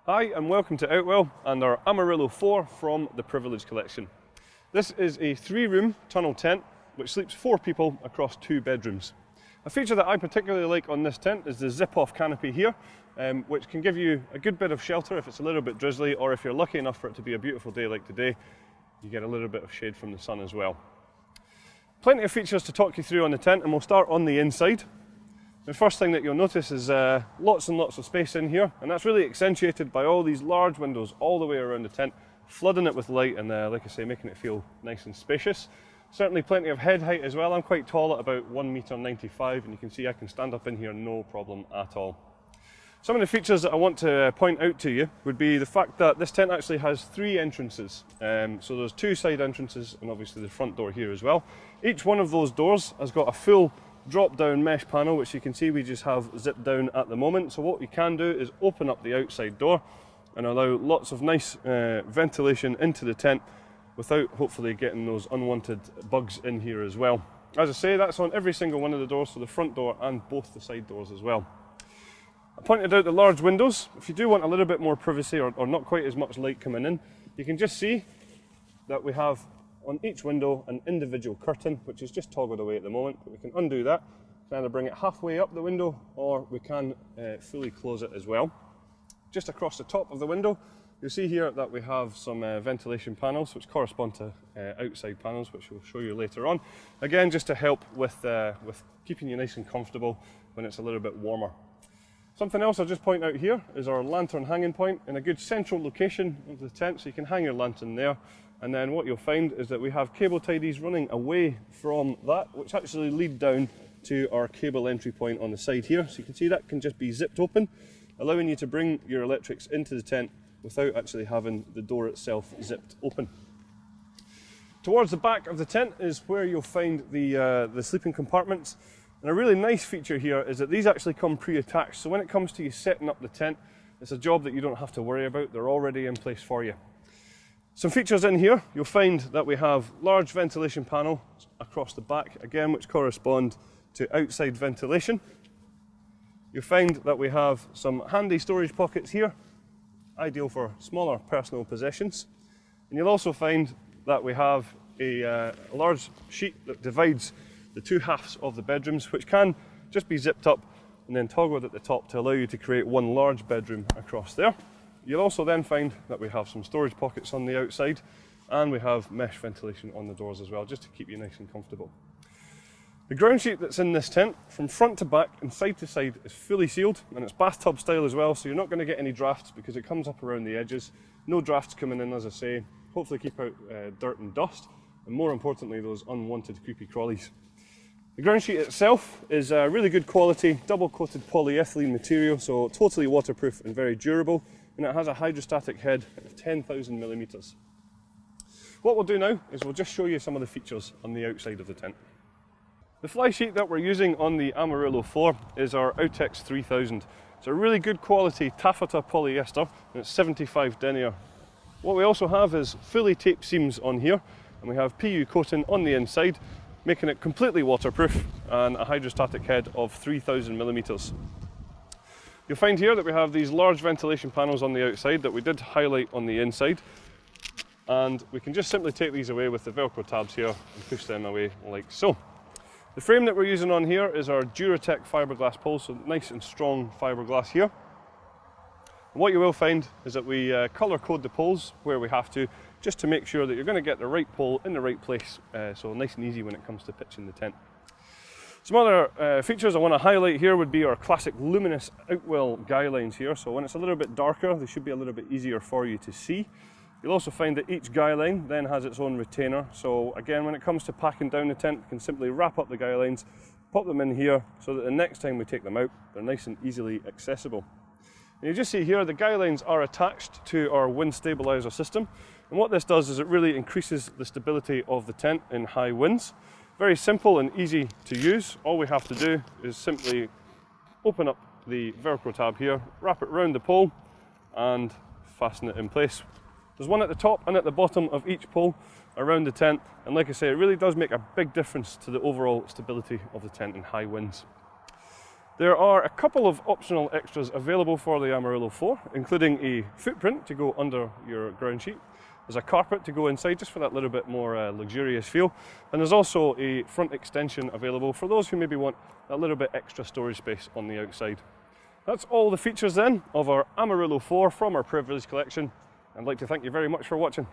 Hi and welcome to Outwell and our Amarillo 4 from the Privilege Collection. This is a 3-room tunnel tent which sleeps 4 people across 2 bedrooms. A feature that I particularly like on this tent is the zip-off canopy here, which can give you a good bit of shelter if it's a little bit drizzly, or if you're lucky enough for it to be a beautiful day like today, you get a little bit of shade from the sun as well. Plenty of features to talk you through on the tent, and we'll start on the inside. The first thing that you'll notice is lots and lots of space in here, and that's really accentuated by all these large windows all the way around the tent, flooding it with light and, like I say, making it feel nice and spacious. Certainly plenty of head height as well. I'm quite tall at about 1.95 m, and you can see I can stand up in here no problem at all. Some of the features that I want to point out to you would be the fact that this tent actually has 3 entrances. So there's 2 side entrances and obviously the front door here as well. Each one of those doors has got a full drop-down mesh panel, which you can see we just have zipped down at the moment. So what we can do is open up the outside door and allow lots of nice ventilation into the tent without hopefully getting those unwanted bugs in here as well. As I say, that's on every single one of the doors, so the front door and both the side doors as well. I pointed out the large windows. If you do want a little bit more privacy or not quite as much light coming in, you can just see that we have on each window an individual curtain, which is just toggled away at the moment, but we can undo that. We can either bring it halfway up the window or we can fully close it as well. Just across the top of the window, you'll see here that we have some ventilation panels which correspond to outside panels, which we'll show you later on. Again, just to help with keeping you nice and comfortable when it's a little bit warmer. Something else I'll just point out here is our lantern hanging point in a good central location of the tent, so you can hang your lantern there. And then what you'll find is that we have cable tidies running away from that, which actually lead down to our cable entry point on the side here. So you can see that can just be zipped open, allowing you to bring your electrics into the tent without actually having the door itself zipped open. Towards the back of the tent is where you'll find the sleeping compartments. And a really nice feature here is that these actually come pre-attached. So when it comes to you setting up the tent, it's a job that you don't have to worry about. They're already in place for you. Some features in here, you'll find that we have large ventilation panels across the back, again, which correspond to outside ventilation. You'll find that we have some handy storage pockets here, ideal for smaller personal possessions. And you'll also find that we have a large sheet that divides the 2 halves of the bedrooms, which can just be zipped up and then toggled at the top to allow you to create one large bedroom across there. You'll also then find that we have some storage pockets on the outside, and we have mesh ventilation on the doors as well, just to keep you nice and comfortable. The ground sheet that's in this tent, from front to back and side to side, is fully sealed, and it's bathtub style as well, so you're not going to get any drafts because it comes up around the edges. No drafts coming in, as I say. Hopefully keep out dirt and dust, and more importantly, those unwanted creepy crawlies. The ground sheet itself is a really good quality, double-coated polyethylene material, so totally waterproof and very durable. And it has a hydrostatic head of 10,000 millimeters. What we'll do now is we'll just show you some of the features on the outside of the tent. The fly sheet that we're using on the Amarillo 4 is our Outex 3000. It's a really good quality taffeta polyester, and it's 75 denier. What we also have is fully taped seams on here, and we have PU coating on the inside, making it completely waterproof, and a hydrostatic head of 3,000 millimeters. You'll find here that we have these large ventilation panels on the outside that we did highlight on the inside, and we can just simply take these away with the Velcro tabs here and push them away like so. The frame that we're using on here is our Duratec fiberglass pole, so nice and strong fiberglass here. And what you will find is that we colour code the poles where we have to, just to make sure that you're going to get the right pole in the right place, so nice and easy when it comes to pitching the tent. Some other features I want to highlight here would be our classic luminous Outwell guy lines here. So when it's a little bit darker, they should be a little bit easier for you to see. You'll also find that each guy line then has its own retainer. So again, when it comes to packing down the tent, we can simply wrap up the guy lines, pop them in here, so that the next time we take them out, they're nice and easily accessible. And you just see here, the guy lines are attached to our wind stabilizer system. And what this does is it really increases the stability of the tent in high winds. Very simple and easy to use. All we have to do is simply open up the Velcro tab here, wrap it around the pole and fasten it in place. There's one at the top and at the bottom of each pole around the tent, and like I say, it really does make a big difference to the overall stability of the tent in high winds. There are a couple of optional extras available for the Amarillo 4, including a footprint to go under your ground sheet. There's a carpet to go inside just for that little bit more luxurious feel, and there's also a front extension available for those who maybe want a little bit extra storage space on the outside. That's all the features then of our Amarillo 4 from our Privilege collection. I'd like to thank you very much for watching.